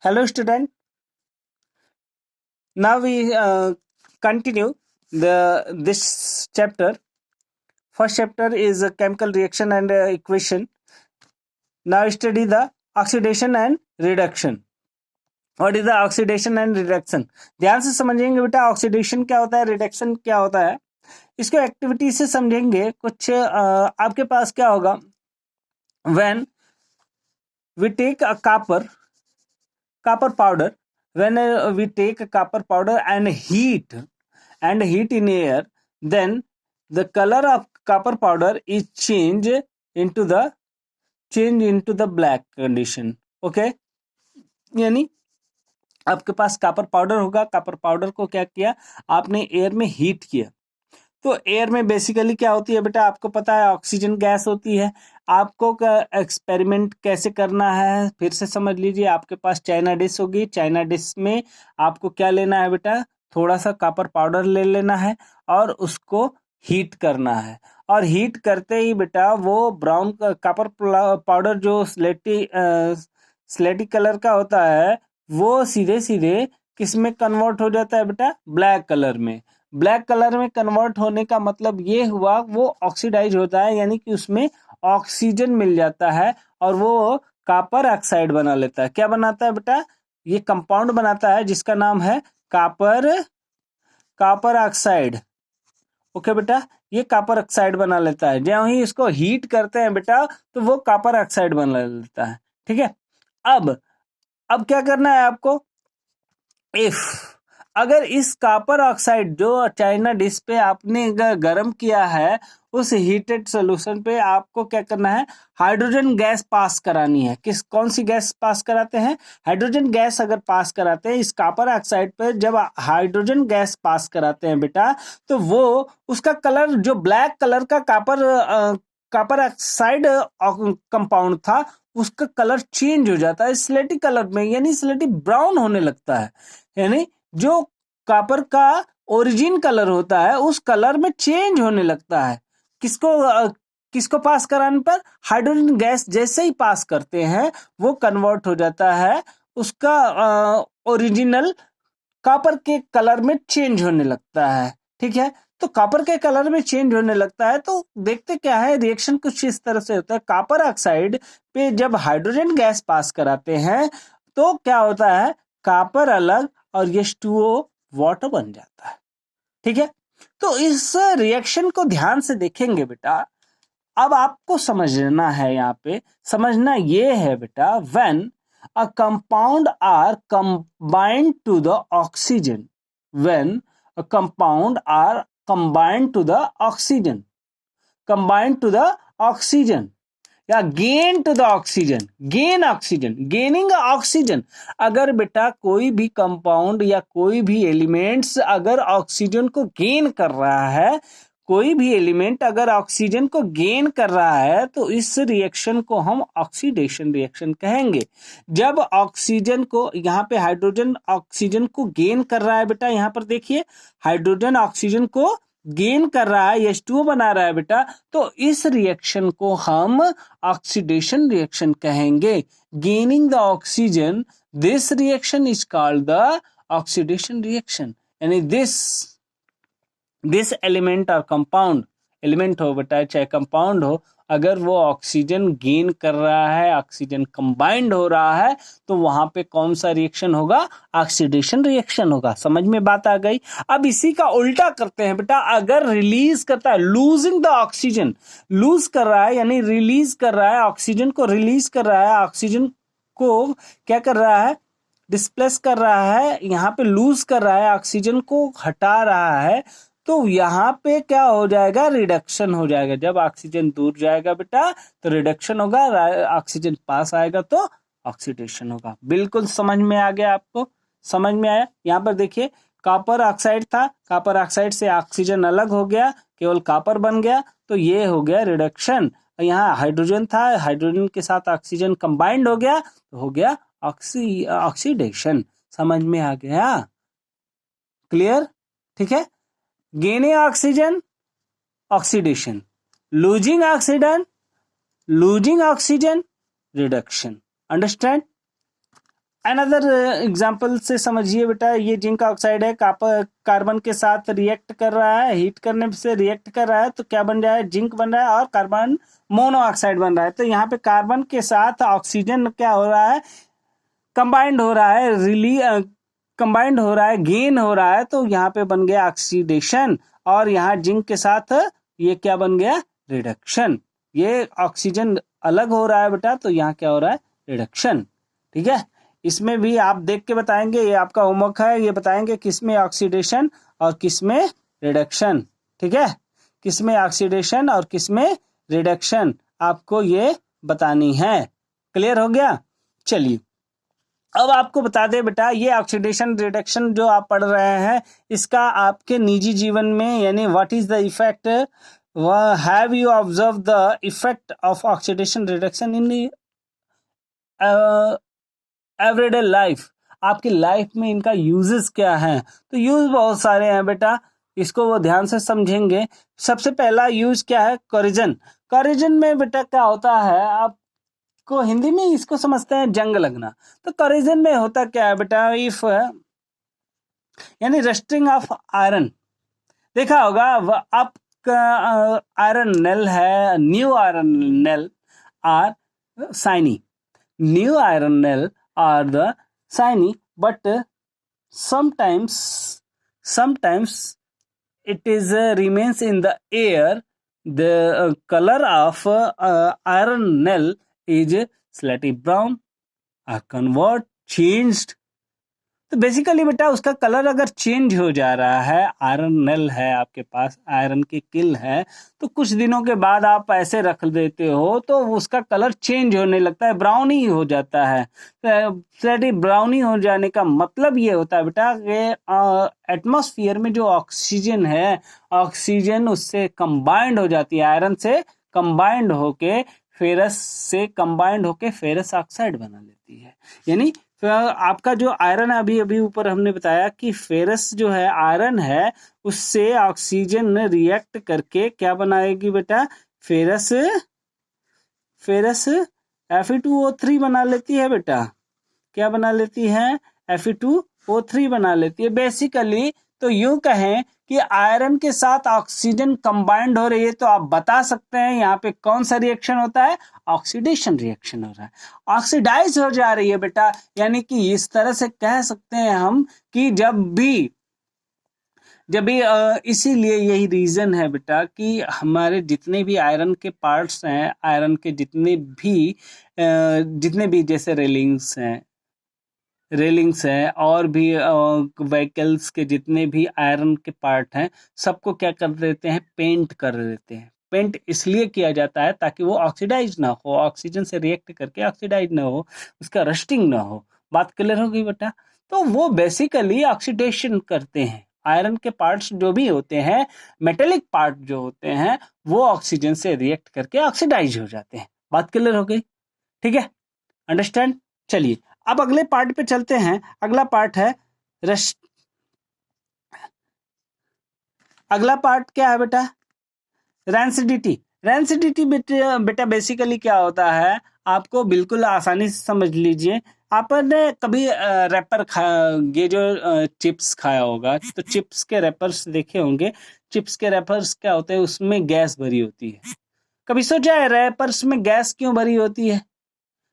Hello, student. Now we continue this chapter. First chapter is a chemical reaction and equation. Now study the oxidation and reduction. What is the oxidation and reduction? ध्यान से समझेंगे बेटा oxidation क्या होता है, reduction क्या होता है. इसको एक्टिविटी से समझेंगे. कुछ आपके पास क्या होगा, when we take a copper powder, when we take a copper powder and heat in air, then the color of copper powder is change into the black condition. Okay, यानी आपके पास कॉपर पाउडर होगा. Copper powder को क्या किया आपने, air में heat किया. तो एयर में बेसिकली क्या होती है बेटा, आपको पता है ऑक्सीजन गैस होती है. आपको एक्सपेरिमेंट कैसे करना है फिर से समझ लीजिए. आपके पास चाइना डिश होगी. चाइना डिश में आपको क्या लेना है बेटा, थोड़ा सा कॉपर पाउडर ले लेना है और उसको हीट करना है. और हीट करते ही बेटा वो ब्राउन कॉपर पाउडर जो स्लेटी कलर का होता है वो सीधे सीधे किस में कन्वर्ट हो जाता है बेटा, ब्लैक कलर में. ब्लैक कलर में कन्वर्ट होने का मतलब ये हुआ वो ऑक्सीडाइज होता है, यानी कि उसमें ऑक्सीजन मिल जाता है और वो कॉपर ऑक्साइड बना लेता है. क्या बनाता है बेटा, ये कंपाउंड बनाता है जिसका नाम है कॉपर ऑक्साइड. ओके बेटा, ये कॉपर ऑक्साइड बना लेता है. जब ही इसको हीट करते हैं बेटा तो वो कॉपर ऑक्साइड बना लेता है. ठीक है, अब क्या करना है आपको, इफ अगर इस कॉपर ऑक्साइड जो चाइना डिश पे आपने गर्म किया है उस हीटेड सोल्यूशन पे आपको क्या करना है, हाइड्रोजन गैस पास करानी है. कौन सी गैस पास कराते हैं, हाइड्रोजन गैस. अगर पास कराते हैं इस कॉपर ऑक्साइड पे, जब हाइड्रोजन गैस पास कराते हैं बेटा तो वो उसका कलर जो ब्लैक कलर का कॉपर ऑक्साइड कंपाउंड था उसका कलर चेंज हो जाता है स्लेटी कलर में, यानी स्लेटी ब्राउन होने लगता है. यानी जो कॉपर का ओरिजिन कलर होता है उस कलर में चेंज होने लगता है. किसको पास कराने पर, हाइड्रोजन गैस जैसे ही पास करते हैं वो कन्वर्ट हो जाता है, उसका ओरिजिनल कॉपर के कलर में चेंज होने लगता है. ठीक है, तो कॉपर के कलर में चेंज होने लगता है. तो देखते क्या है, रिएक्शन कुछ इस तरह से होता है. कॉपर ऑक्साइड पे जब हाइड्रोजन गैस पास कराते हैं तो क्या होता है, कॉपर अलग और H2O वाटर बन जाता है. ठीक है, तो इस रिएक्शन को ध्यान से देखेंगे बेटा. अब आपको समझना है, यहाँ पे समझना ये है बेटा, when a compound are combined to the oxygen, when a compound are combined to the oxygen या gain to the oxygen, gaining oxygen. अगर बेटा कोई भी कंपाउंड या कोई भी एलिमेंट्स अगर ऑक्सीजन को गेन कर रहा है, कोई भी एलिमेंट अगर ऑक्सीजन को गेन कर रहा है तो इस रिएक्शन को हम ऑक्सीडेशन रिएक्शन कहेंगे. जब ऑक्सीजन को, यहाँ पे हाइड्रोजन ऑक्सीजन को गेन कर रहा है बेटा, यहाँ पर देखिए हाइड्रोजन ऑक्सीजन को गेन कर रहा है, H2O बना रहा है बेटा, तो इस रिएक्शन को हम ऑक्सीडेशन रिएक्शन कहेंगे. Gaining the oxygen, this reaction is called the oxidation reaction. यानी दिस एलिमेंट और कंपाउंड, एलिमेंट हो बेटा चाहे कंपाउंड हो, अगर वो ऑक्सीजन गेन कर रहा है, ऑक्सीजन कंबाइंड हो रहा है, तो वहां पे कौन सा रिएक्शन होगा, ऑक्सीडेशन रिएक्शन होगा. समझ में बात आ गई. अब इसी का उल्टा करते हैं बेटा. अगर रिलीज करता है, लूजिंग द ऑक्सीजन, लूज कर रहा है यानी रिलीज कर रहा है, ऑक्सीजन को रिलीज कर रहा है, ऑक्सीजन को क्या कर रहा है, डिस्प्लेस कर रहा है, यहाँ पे लूज कर रहा है, ऑक्सीजन को हटा रहा है, तो यहाँ पे क्या हो जाएगा, रिडक्शन हो जाएगा. जब ऑक्सीजन दूर जाएगा बेटा तो रिडक्शन होगा, ऑक्सीजन पास आएगा तो ऑक्सीडेशन होगा. बिल्कुल समझ में आ गया, आपको समझ में आया. यहाँ पर देखिए कॉपर ऑक्साइड था, कॉपर ऑक्साइड से ऑक्सीजन अलग हो गया, केवल कॉपर बन गया, तो ये हो गया रिडक्शन. यहाँ हाइड्रोजन था, हाइड्रोजन के साथ ऑक्सीजन कंबाइंड हो गया तो हो गया ऑक्सीडेशन. समझ में आ गया, क्लियर. ठीक है, gaining oxygen, oxidation, losing oxygen, reduction. Understand? Another example से समझिए बेटा, ये जिंक ऑक्साइड है, कार्बन के साथ रिएक्ट कर रहा है, हीट करने से रिएक्ट कर रहा है, तो क्या बन रहा है, जिंक बन रहा है और कार्बन मोनोऑक्साइड बन रहा है। तो यहाँ पे कार्बन के साथ ऑक्सीजन क्या हो रहा है, कंबाइंड हो रहा है, कंबाइंड हो रहा है, गेन हो रहा है, तो यहाँ पे बन गया ऑक्सीडेशन। और यहाँ जिंक के साथ ये क्या बन गया, रिडक्शन। ये ऑक्सीजन अलग हो रहा है बेटा, तो यहाँ क्या हो रहा है, रिडक्शन। ठीक है, इसमें भी आप देख के बताएंगे, ये आपका होमवर्क है, ये बताएंगे किसमें ऑक्सीडेशन और किसमें रिडक्शन। ठीक है, किसमें ऑक्सीडेशन और किसमें रिडक्शन आपको ये बतानी है। क्लियर हो गया? चलिए, अब आपको बता दें बेटा, ये ऑक्सीडेशन रिडक्शन जो आप पढ़ रहे हैं, इसका आपके निजी जीवन में, यानी what is the effect, have you observe the effect of oxidation reduction in everyday life, आपकी लाइफ में इनका यूजेस क्या हैं? तो यूज बहुत सारे हैं बेटा, इसको वो ध्यान से समझेंगे। सबसे पहला यूज क्या है, कोरिजन। कोरिजन में बेटा क्या होता है, आपको हिंदी में इसको समझते हैं जंग लगना। तो कोरिजन में होता क्या है बेटा, इफ यानी रस्टिंग ऑफ आयरन, देखा होगा आपका आयरन नेल है, new iron nail are shiny, new iron nail are the shiny, but sometimes it is remains in the air. The color of iron nail is slightly brown or convert changed. तो basically बेटा उसका colour अगर change हो जा रहा है, iron nail है आपके पास, आयरन की किल है, तो कुछ दिनों के बाद आप ऐसे रख देते हो तो उसका कलर चेंज होने लगता है, ब्राउनी हो जाता है। स्लेटी ब्राउनी हो जाने का मतलब ये होता है बेटा कि एटमॉस्फेयर में जो ऑक्सीजन है, ऑक्सीजन उससे कंबाइंड हो जाती है, आयरन से कंबाइंड होके फेरस ऑक्साइड बना लेती है। यानी तो आपका जो आयरन है, अभी अभी ऊपर हमने बताया कि फेरस जो है आयरन है, उससे ऑक्सीजन रिएक्ट करके क्या बनाएगी बेटा, फेरस Fe2O3 बना लेती है बेटा। क्या बना लेती है, Fe2O3 बना लेती है। बेसिकली तो यूं कहें कि आयरन के साथ ऑक्सीजन कंबाइंड हो रही है, तो आप बता सकते हैं यहाँ पे कौन सा रिएक्शन होता है, ऑक्सीडेशन रिएक्शन हो रहा है, ऑक्सीडाइज हो जा रही है बेटा। यानी कि इस तरह से कह सकते हैं हम कि जब भी इसीलिए यही रीजन है बेटा कि हमारे जितने भी आयरन के पार्ट्स हैं, आयरन के जितने भी जैसे रेलिंग्स हैं और भी व्हीकल्स के जितने भी आयरन के पार्ट हैं, सबको क्या कर देते हैं, पेंट कर देते हैं। पेंट इसलिए किया जाता है ताकि वो ऑक्सीडाइज ना हो, ऑक्सीजन से रिएक्ट करके ऑक्सीडाइज ना हो, उसका रस्टिंग ना हो। बात क्लियर हो गई बेटा? तो वो बेसिकली ऑक्सीडेशन करते हैं। आयरन के पार्ट्स जो भी होते हैं, मेटेलिक पार्ट जो होते हैं, वो ऑक्सीजन से रिएक्ट करके ऑक्सीडाइज हो जाते हैं। बात क्लियर हो गई? ठीक है, अंडरस्टैंड? चलिए अब अगले पार्ट पे चलते हैं। अगला पार्ट है अगला पार्ट क्या है बेटा, रैंसिडिटी। रैंसिडिटी बेटा बेसिकली क्या होता है, आपको बिल्कुल आसानी से समझ लीजिए। आपने कभी रैपर ये जो चिप्स खाया होगा, तो चिप्स के रैपर्स देखे होंगे। चिप्स के रैपर्स क्या होते हैं, उसमें गैस भरी होती है। कभी सोचा है रैपर्स में गैस क्यों भरी होती है?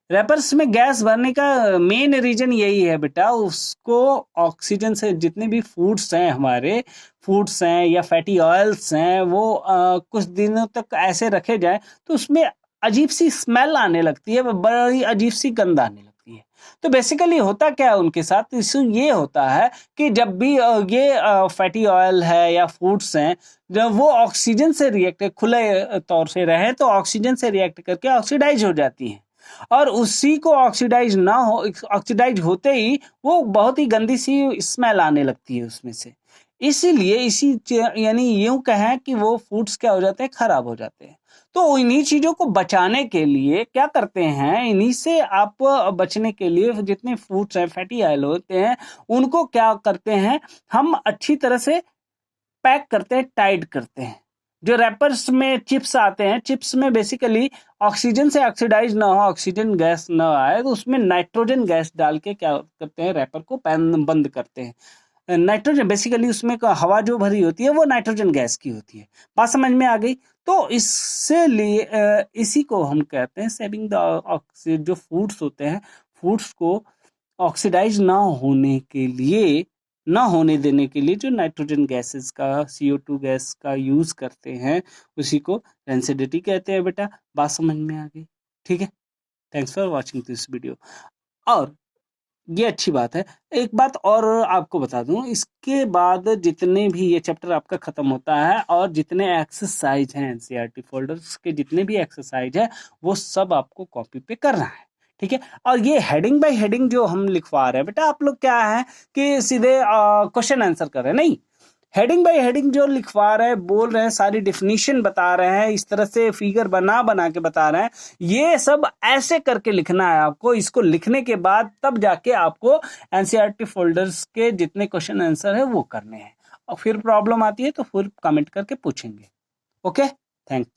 रैपर्स में गैस भरने का मेन रीजन यही है बेटा, उसको ऑक्सीजन से, जितने भी फूड्स हैं, हमारे फूड्स हैं या फैटी ऑयल्स हैं, वो कुछ दिनों तक ऐसे रखे जाए तो उसमें अजीब सी स्मेल आने लगती है, बड़ी अजीब सी गंध आने लगती है। तो बेसिकली होता क्या है उनके साथ, इशू ये होता है कि जब भी ये फैटी ऑयल है या फूड्स हैं, जब वो ऑक्सीजन से रिएक्ट, खुले तौर से रहे तो ऑक्सीजन से रिएक्ट करके ऑक्सीडाइज हो जाती हैं, और उसी को ऑक्सीडाइज ना हो, ऑक्सीडाइज होते ही वो बहुत ही गंदी सी स्मेल आने लगती है उसमें से। इसीलिए यानी यूं कहें कि वो फूड्स क्या हो जाते हैं, खराब हो जाते हैं। तो इन्हीं चीजों को बचाने के लिए क्या करते हैं, इन्हीं से आप बचने के लिए जितने फूड्स हैं, फैटी ऑयल होते हैं, उनको क्या करते हैं, हम अच्छी तरह से पैक करते हैं, टाइट करते हैं। जो रैपर्स में चिप्स आते हैं, चिप्स में बेसिकली ऑक्सीजन से ऑक्सीडाइज ना हो, ऑक्सीजन गैस ना आए, तो उसमें नाइट्रोजन गैस डाल के क्या करते हैं, रैपर को बंद करते हैं। नाइट्रोजन बेसिकली उसमें हवा जो भरी होती है वो नाइट्रोजन गैस की होती है। बात समझ में आ गई? तो इससे लिए इसी को हम कहते हैं सेविंग द ऑक्सीजन। जो फूड्स होते हैं, फूड्स को ऑक्सीडाइज ना होने के लिए, ना होने देने के लिए जो नाइट्रोजन गैसेस का, CO2 गैस का यूज करते हैं, उसी को रेंसिडिटी कहते हैं बेटा। बात समझ में आ गई? ठीक है, thanks for watching this video. और ये अच्छी बात है। एक बात और आपको बता दूं, इसके बाद जितने भी ये चैप्टर आपका खत्म होता है और जितने एक्सरसाइज हैं एनसीईआरटी फोल्डर्स के, जितने भी एक्सरसाइज है वो सब आपको कॉपी पे करना है, ठीक है। और ये हेडिंग बाय हेडिंग जो हम लिखवा रहे हैं बेटा, आप लोग क्या है कि सीधे क्वेश्चन आंसर कर रहे हैं, नहीं। हेडिंग बाय हेडिंग जो लिखवा रहे हैं, बोल रहे हैं, सारी डिफिनीशन बता रहे हैं, इस तरह से फिगर बना बना के बता रहे हैं, ये सब ऐसे करके लिखना है आपको। इसको लिखने के बाद तब जाके आपको एनसीईआरटी फोल्डर्स के जितने क्वेश्चन आंसर है वो करने हैं। और फिर प्रॉब्लम आती है तो फिर कमेंट करके पूछेंगे। Okay, thank